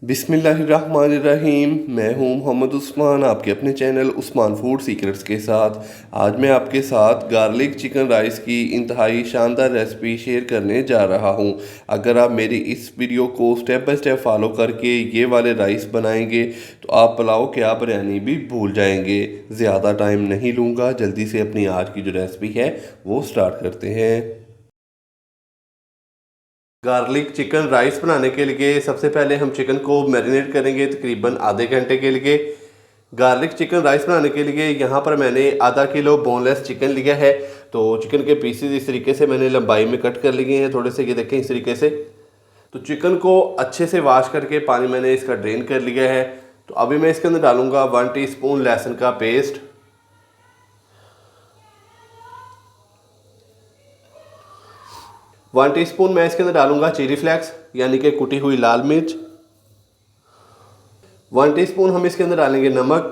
बिस्मिल्लाहिर्रहमानिर्रहीम। मैं हूं मोहम्मद उस्मान, आपके अपने चैनल उस्मान फूड सीक्रेट्स के साथ। आज मैं आपके साथ गार्लिक चिकन राइस की इंतहाई शानदार रेसिपी शेयर करने जा रहा हूं। अगर आप मेरी इस वीडियो को स्टेप बाय स्टेप फॉलो करके ये वाले राइस बनाएंगे तो आप पुलाव क्या बिरयानी भी भूल जाएंगे। ज़्यादा टाइम नहीं लूँगा, जल्दी से अपनी आज की जो रेसिपी है वो स्टार्ट करते हैं। गार्लिक चिकन राइस बनाने के लिए सबसे पहले हम चिकन को मैरिनेट करेंगे तकरीबन आधे घंटे के लिए। गार्लिक चिकन राइस बनाने के लिए यहाँ पर मैंने आधा किलो बोनलेस चिकन लिया है। तो चिकन के पीसेस इस तरीके से मैंने लंबाई में कट कर लिए हैं, थोड़े से, ये देखें इस तरीके से। तो चिकन को अच्छे से वॉश करके पानी मैंने इसका ड्रेन कर लिया है। तो अभी मैं इसके अंदर डालूँगा 1 टीस्पून लहसुन का पेस्ट, 1 टीस्पून मैं इसके अंदर डालूंगा चिली फ्लेक्स यानी कि कुटी हुई लाल मिर्च, 1 टीस्पून हम इसके अंदर डालेंगे नमक।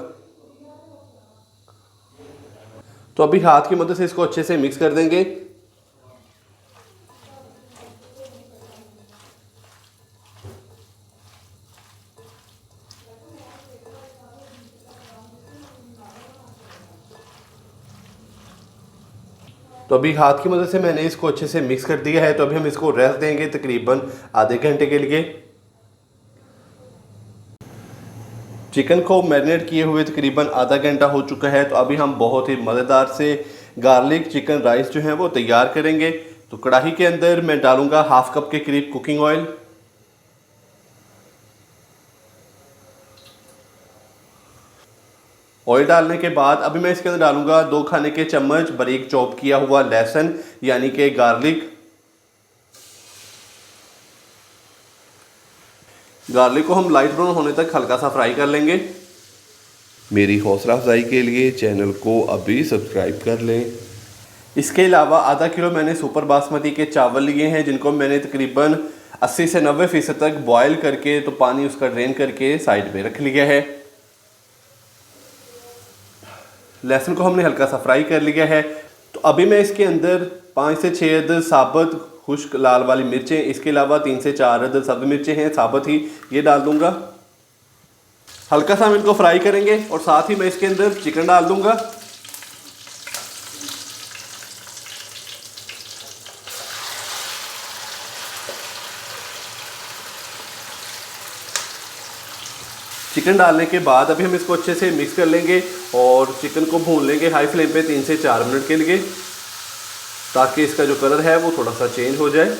तो अभी हाथ की मदद से इसको अच्छे से मिक्स कर देंगे। तो अभी हाथ की मदद से मैंने इसको अच्छे से मिक्स कर दिया है। तो अभी हम इसको रेस्ट देंगे तकरीबन आधे घंटे के लिए। चिकन को मैरिनेट किए हुए तकरीबन आधा घंटा हो चुका है। तो अभी हम बहुत ही मज़ेदार से गार्लिक चिकन राइस जो है वो तैयार करेंगे। तो कढ़ाई के अंदर मैं डालूंगा हाफ कप के करीब कुकिंग ऑयल। ऑयल डालने के बाद अभी मैं इसके अंदर डालूंगा 2 खाने के चम्मच बारीक चॉप किया हुआ लहसुन यानी कि गार्लिक। गार्लिक को हम लाइट ब्राउन होने तक हल्का सा फ्राई कर लेंगे। मेरी हौसला अफजाई के लिए चैनल को अभी सब्सक्राइब कर लें। इसके अलावा आधा किलो मैंने सुपर बासमती के चावल लिए हैं, जिनको मैंने तकरीबन 80 से 90% तक बॉयल करके तो पानी उसका ड्रेन करके साइड पे रख लिया है। लहसुन को हमने हल्का सा फ्राई कर लिया है। तो अभी मैं इसके अंदर 5 से 6 अदद साबुत खुश्क लाल वाली मिर्चें, इसके अलावा 3 से 4 अदद सब्ज़ मिर्चें हैं साबुत ही, ये डाल दूंगा। हल्का सा हम इनको फ्राई करेंगे और साथ ही मैं इसके अंदर चिकन डाल दूंगा। चिकन डालने के बाद अभी हम इसको अच्छे से मिक्स कर लेंगे और चिकन को भून लेंगे हाई फ्लेम पे 3 से 4 मिनट के लिए, ताकि इसका जो कलर है वो थोड़ा सा चेंज हो जाए।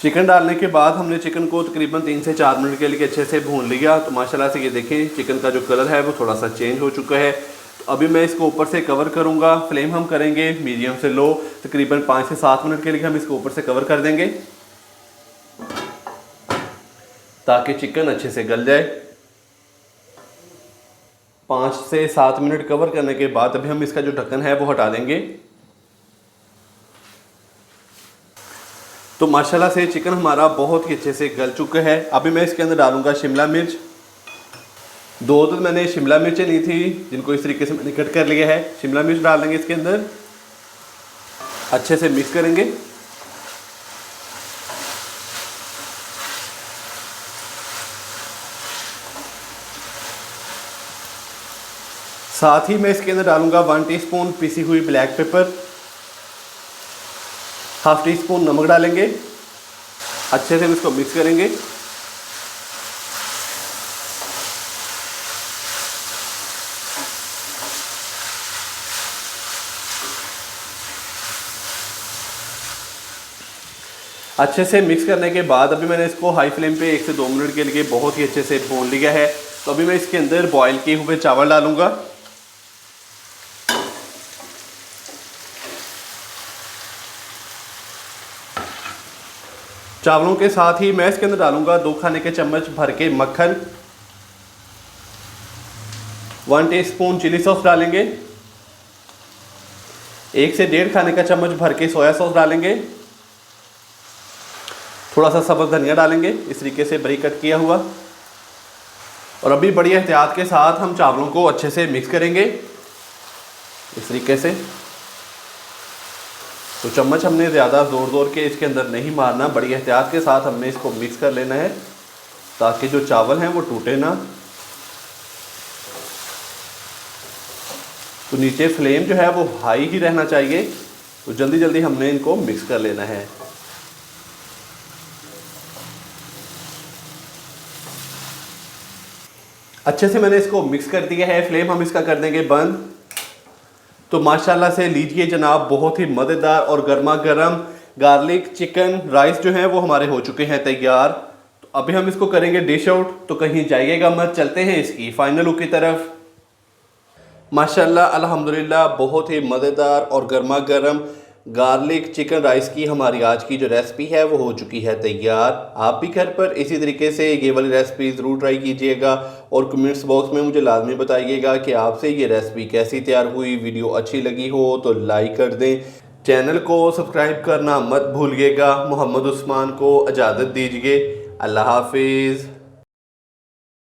चिकन डालने के बाद हमने चिकन को तकरीबन 3 से 4 मिनट के लिए अच्छे से भून लिया। तो माशाल्लाह से ये देखें चिकन का जो कलर है वो थोड़ा सा चेंज हो चुका है। तो अभी मैं इसको ऊपर से कवर करूंगा। फ्लेम हम करेंगे मीडियम से लो, तकरीबन 5 से 7 मिनट के लिए हम इसको ऊपर से कवर कर देंगे ताकि चिकन अच्छे से गल जाए। 5 से 7 मिनट कवर करने के बाद अभी हम इसका जो ढक्कन है वो हटा देंगे। तो माशाल्लाह से चिकन हमारा बहुत ही अच्छे से गल चुका है। अभी मैं इसके अंदर डालूंगा शिमला मिर्च। 2 तो मैंने शिमला मिर्चें ली थी, जिनको इस तरीके से मैंने कट कर लिया है। शिमला मिर्च डाल देंगे इसके अंदर, अच्छे से मिक्स करेंगे। साथ ही मैं इसके अंदर डालूंगा 1 टीस्पून पिसी हुई black pepper, half tea spoon नमक डालेंगे। अच्छे से इसको मिक्स करेंगे। अच्छे से मिक्स करने के बाद अभी मैंने इसको हाई फ्लेम पे 1 से 2 मिनट के लिए बहुत ही अच्छे से भून लिया है। तो अभी मैं इसके अंदर बॉईल किए हुए चावल डालूंगा। चावलों के साथ ही मैं इसके अंदर डालूंगा 2 खाने के चम्मच भर के मक्खन, 1 टीस्पून चिली सॉस डालेंगे, 1 से 1.5 खाने का चम्मच भर के सोया सॉस डालेंगे, थोड़ा सा सब्ज़ धनिया डालेंगे इस तरीके से बारीक कट किया हुआ। और अभी बड़ी एहतियात के साथ हम चावलों को अच्छे से मिक्स करेंगे इस तरीके से। तो चम्मच हमने ज़्यादा ज़ोर के इसके अंदर नहीं मारना, बड़ी एहतियात के साथ हमने इसको मिक्स कर लेना है ताकि जो चावल हैं वो टूटे ना। तो नीचे फ्लेम जो है वो हाई ही रहना चाहिए। तो जल्दी जल्दी हमने इनको मिक्स कर लेना है। अच्छे से मैंने इसको मिक्स कर दिया है। फ्लेम हम इसका कर देंगे बंद। तो माशाल्लाह से लीजिए जनाब, बहुत ही मज़ेदार और गर्मा गर्म गार्लिक चिकन राइस जो है वो हमारे हो चुके हैं तैयार। तो अभी हम इसको करेंगे डिश आउट। तो कहीं जाइएगा मत, चलते हैं इसकी फाइनल लुक की तरफ। माशाल्लाह अल्हम्दुलिल्लाह, बहुत ही मज़ेदार और गर्मा गर्म गार्लिक चिकन राइस की हमारी आज की जो रेसिपी है वो हो चुकी है तैयार। आप भी घर पर इसी तरीके से ये वाली रेसिपी ज़रूर ट्राई कीजिएगा और कमेंट्स बॉक्स में मुझे लाजमी बताइएगा कि आपसे ये रेसिपी कैसी तैयार हुई। वीडियो अच्छी लगी हो तो लाइक कर दें, चैनल को सब्सक्राइब करना मत भूलिएगा। मोहम्मद उस्मान को इजाज़त दीजिए। अल्लाह हाफिज़।